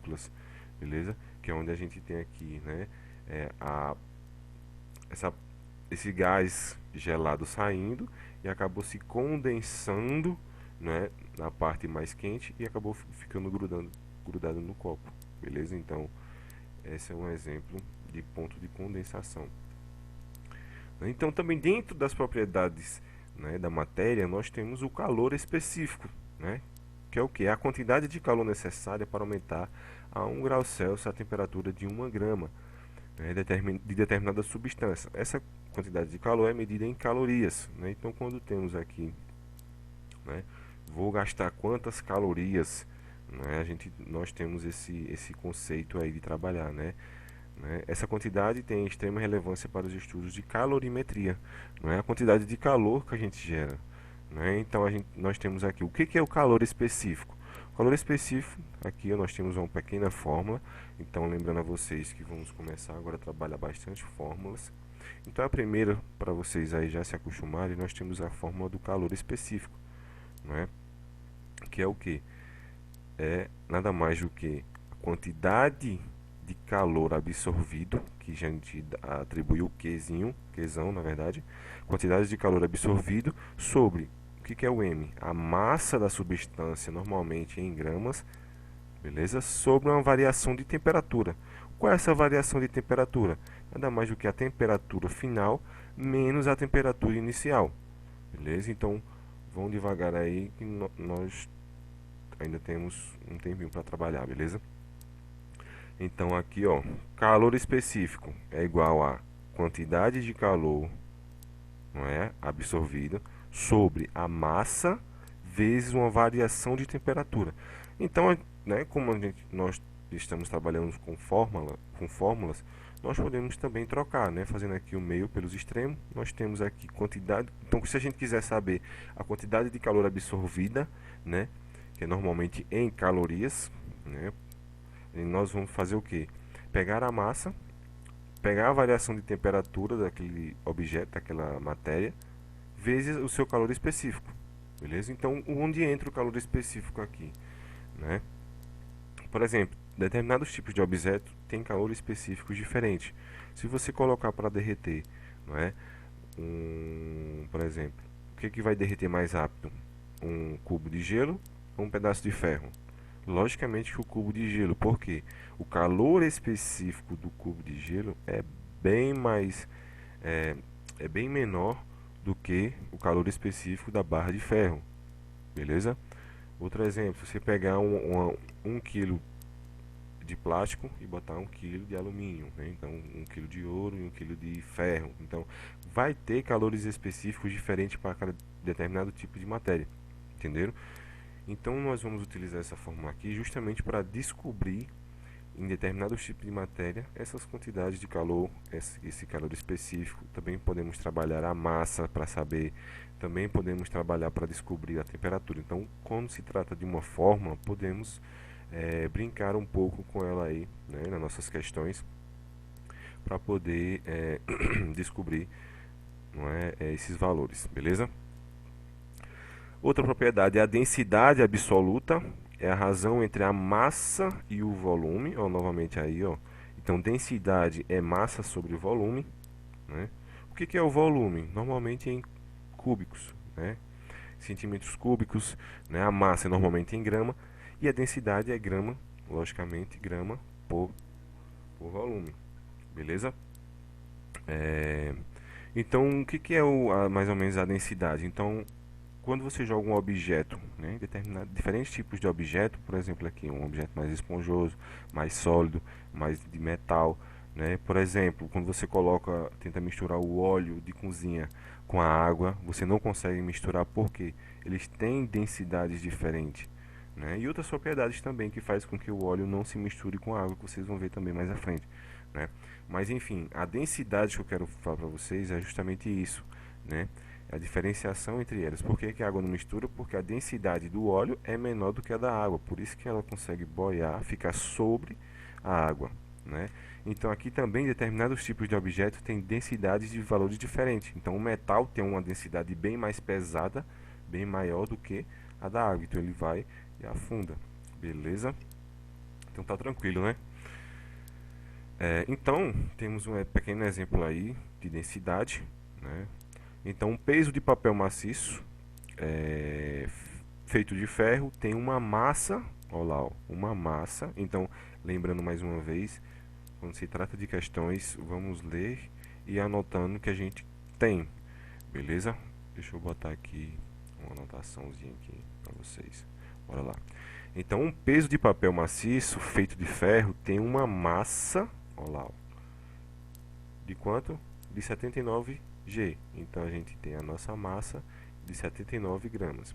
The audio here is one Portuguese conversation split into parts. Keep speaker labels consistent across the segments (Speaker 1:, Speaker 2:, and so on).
Speaker 1: partículas, beleza? Que é onde a gente tem aqui, né, é, essa, esse gás gelado saindo e acabou se condensando, né, na parte mais quente e acabou ficando grudado no copo, beleza? Então, esse é um exemplo de ponto de condensação. Então, também dentro das propriedades, né, da matéria, nós temos o calor específico, né, que é o que? A quantidade de calor necessária para aumentar a 1 grau Celsius a temperatura de 1 grama, né, de determinada substância. Essa quantidade de calor é medida em calorias, né? Então, quando temos aqui, né, vou gastar quantas calorias, né, nós temos esse conceito aí de trabalhar, né? Essa quantidade tem extrema relevância para os estudos de calorimetria, não é a quantidade de calor que a gente gera, né? Então nós temos aqui o que é o calor específico. O calor específico, aqui nós temos uma pequena fórmula, então lembrando a vocês que vamos começar agora a trabalhar bastante fórmulas. Então a primeira, para vocês aí já se acostumarem, nós temos a fórmula do calor específico, não é? Que é o que? É nada mais do que a quantidade de calor absorvido, que a gente atribui o Qzão, na verdade, quantidade de calor absorvido sobre o que é o M? A massa da substância, normalmente em gramas, beleza? Sobre uma variação de temperatura. Qual é essa variação de temperatura? Nada mais do que a temperatura final menos a temperatura inicial, beleza? Então, vão devagar aí que nós ainda temos um tempinho para trabalhar, beleza? Então aqui, ó, calor específico é igual a quantidade de calor, não é, absorvida sobre a massa vezes uma variação de temperatura. Então, né, como nós estamos trabalhando com fórmulas, nós podemos também trocar, né, fazendo aqui o meio pelos extremos. Nós temos aqui quantidade. Então, se a gente quiser saber a quantidade de calor absorvida, né, que é normalmente em calorias, né, e nós vamos fazer o que? Pegar a massa, pegar a variação de temperatura daquele objeto, daquela matéria, vezes o seu calor específico, beleza? Então, onde entra o calor específico aqui, né? Por exemplo, determinados tipos de objeto têm calor específicos diferentes. Se você colocar para derreter, não é? Por exemplo, o que vai derreter mais rápido? Um cubo de gelo ou um pedaço de ferro? Logicamente que o cubo de gelo, porque o calor específico do cubo de gelo bem mais é, é bem menor do que o calor específico da barra de ferro, beleza? Outro exemplo, você pegar um quilo de plástico e botar 1 quilo de alumínio, né? Então 1 quilo de ouro e 1 quilo de ferro, então vai ter calores específicos diferentes para cada determinado tipo de matéria, entenderam? Então nós vamos utilizar essa fórmula aqui justamente para descobrir em determinados tipos de matéria essas quantidades de calor, esse calor específico. Também podemos trabalhar a massa para saber, também podemos trabalhar para descobrir a temperatura. Então, quando se trata de uma fórmula, podemos brincar um pouco com ela aí, né, nas nossas questões, para poder descobrir, não é, esses valores, beleza? Outra propriedade é a densidade absoluta, é a razão entre a massa e o volume, ó, novamente aí, ó. Então, densidade é massa sobre volume, né? O que é o volume? Normalmente em cúbicos, né? Centímetros cúbicos, né? A massa é normalmente em grama e a densidade é grama, logicamente, grama por volume, beleza? Então, o que é mais ou menos a densidade? Então, quando você joga um objeto, né, diferentes tipos de objeto, por exemplo aqui um objeto mais esponjoso, mais sólido, mais de metal, né? Por exemplo, quando você tenta misturar o óleo de cozinha com a água, você não consegue misturar porque eles têm densidades diferentes, né? E outras propriedades também que faz com que o óleo não se misture com a água, que vocês vão ver também mais à frente, né? Mas enfim, a densidade que eu quero falar para vocês é justamente isso, né? A diferenciação entre elas. Por que a água não mistura? Porque a densidade do óleo é menor do que a da água. Por isso que ela consegue boiar, ficar sobre a água, né? Então aqui também determinados tipos de objetos têm densidades de valores diferentes. Então o metal tem uma densidade bem mais pesada, bem maior do que a da água. Então ele vai e afunda. Beleza? Então tá tranquilo, né? Então, temos um pequeno exemplo aí de densidade, né? Então, um peso de papel maciço feito de ferro tem uma massa, olha lá, ó, uma massa. Então, lembrando mais uma vez, quando se trata de questões, vamos ler e anotando o que a gente tem, beleza? Deixa eu botar aqui uma anotaçãozinha aqui para vocês. Bora lá. Então, um peso de papel maciço feito de ferro tem uma massa, olha lá, ó, de quanto? De 79 G. Então, a gente tem a nossa massa de 79 gramas.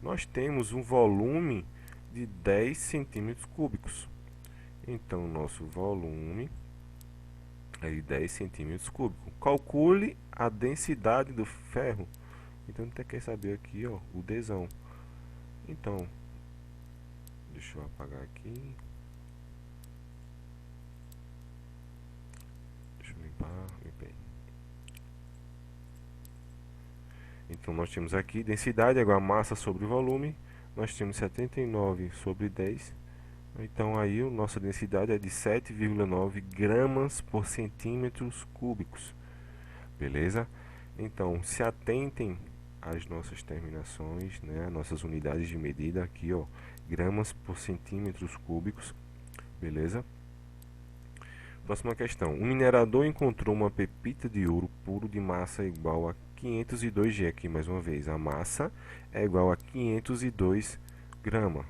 Speaker 1: Nós temos um volume de 10 centímetros cúbicos. Então, nosso volume é de 10 centímetros cúbicos. Calcule a densidade do ferro. Então, a gente quer saber aqui, ó, o Dzão. Então, deixa eu apagar aqui. Deixa eu limpar. Limpei. Então, nós temos aqui densidade igual a massa sobre volume. Nós temos 79 sobre 10. Então, aí, a nossa densidade é de 7,9 gramas por centímetros cúbicos. Beleza? Então, se atentem às nossas terminações, né? Nossas unidades de medida aqui, ó. Gramas por centímetros cúbicos. Beleza? Próxima questão. Um minerador encontrou uma pepita de ouro puro de massa igual a 502 G. Aqui mais uma vez, a massa é igual a 502 gramas.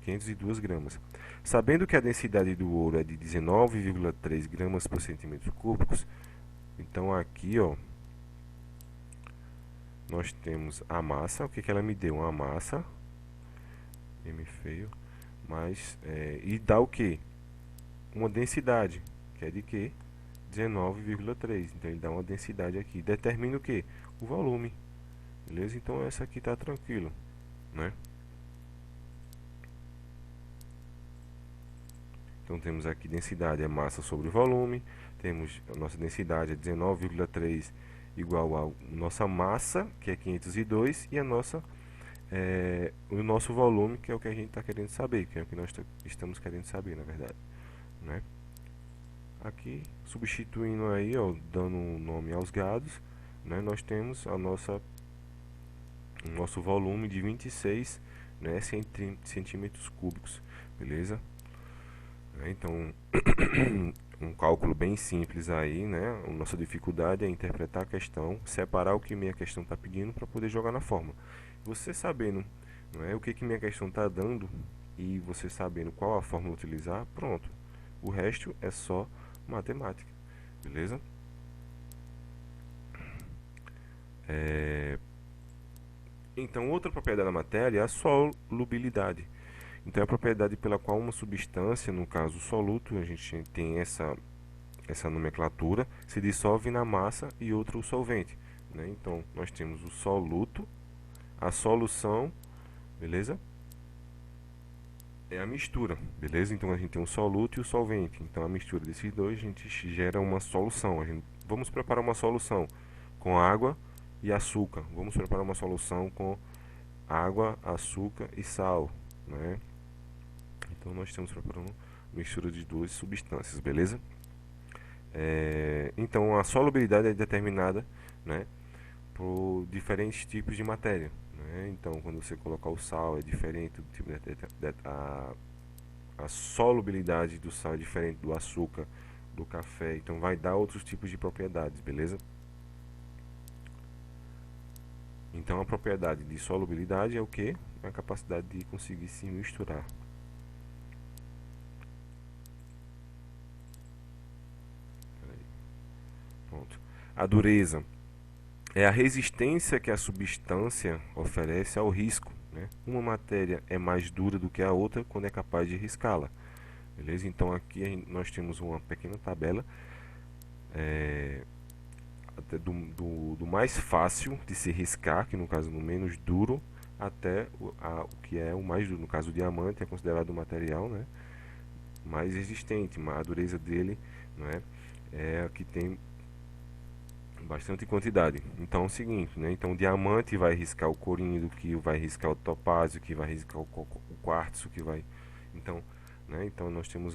Speaker 1: 502 gramas. Sabendo que a densidade do ouro é de 19,3 gramas por centímetro cúbicos, então aqui, ó, nós temos a massa. O que ela me deu? Uma massa, M feio, mas e dá o que? Uma densidade, que é de que? 19,3. Então ele dá uma densidade aqui. Determina o que? O volume. Beleza? Então essa aqui tá tranquilo, né? Então temos aqui densidade é massa sobre volume. Temos a nossa densidade é 19,3 igual a nossa massa, que é 502, e a nossa o nosso volume, que é o que a gente está querendo saber, que é o que nós estamos querendo saber, na verdade, né? Aqui, substituindo aí, ó, dando um nome aos gados, né, nós temos o nosso volume de 26, né, centímetros cúbicos, beleza? Então, um cálculo bem simples aí, né? A nossa dificuldade é interpretar a questão, separar o que minha questão está pedindo para poder jogar na fórmula. Você sabendo, não é, o que minha questão está dando e você sabendo qual a fórmula utilizar, pronto. O resto é só matemática, beleza? Então, outra propriedade da matéria é a solubilidade. Então, é a propriedade pela qual uma substância, no caso o soluto, a gente tem essa nomenclatura, se dissolve na massa e outro o solvente, né? Então, nós temos o soluto, a solução, beleza? É a mistura, beleza? Então, a gente tem o soluto e o solvente. Então, a mistura desses dois, a gente gera uma solução. Vamos preparar uma solução com água e açúcar. Vamos preparar uma solução com água, açúcar e sal, né? Então nós estamos preparando mistura de duas substâncias, beleza? Então a solubilidade é determinada, né, por diferentes tipos de matéria, né? Então quando você colocar o sal é diferente do tipo a solubilidade do sal é diferente do açúcar, do café, então vai dar outros tipos de propriedades, beleza? Então a propriedade de solubilidade é o que? É a capacidade de conseguir se misturar. Pronto. A dureza é a resistência que a substância oferece ao risco, né? Uma matéria é mais dura do que a outra quando é capaz de riscá-la. Beleza? Então aqui nós temos uma pequena tabela do mais fácil de se riscar, que no caso no menos duro, até o que é o mais duro. No caso o diamante é considerado um material, né, mais resistente, mas a dureza dele, não é a que tem bastante quantidade. Então é o seguinte, né? Então o diamante vai riscar o coríndrio, que vai riscar o topázio, que vai riscar o quartzo, que vai. Então né? Então nós temos